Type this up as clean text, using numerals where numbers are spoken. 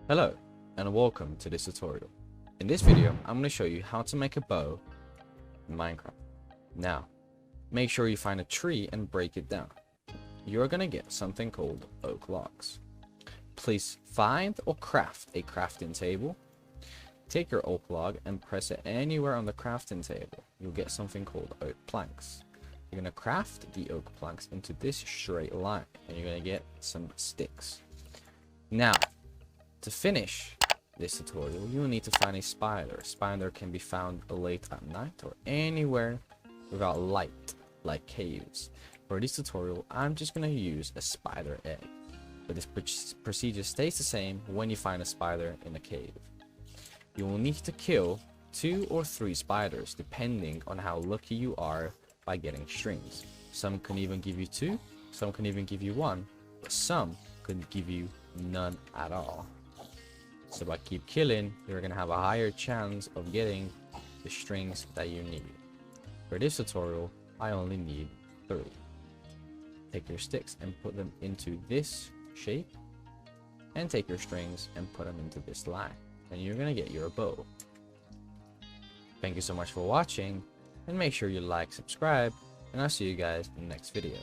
Hello and welcome to this tutorial. In this video I'm going to show you how to make a bow in Minecraft. Now make sure you find a tree and break it down. You're going to get something called oak logs. Please find or craft a crafting table. Take your oak log and press it anywhere on the crafting table. You'll get something called oak planks. You're going to craft the oak planks into this straight line and you're going to get some sticks. Now to finish this tutorial, you will need to find a spider. A spider can be found late at night or anywhere without light, like caves. For this tutorial, I'm just going to use a spider egg. But this procedure stays the same when you find a spider in a cave. You will need to kill 2 or 3 spiders, depending on how lucky you are by getting strings. Some can even give you 2, some can even give you 1, but some could give you none at all. So by keep killing, you're going to have a higher chance of getting the strings that you need. For this tutorial, I only need 3. Take your sticks and put them into this shape. And take your strings and put them into this line. And you're going to get your bow. Thank you so much for watching. And make sure you like, subscribe. And I'll see you guys in the next video.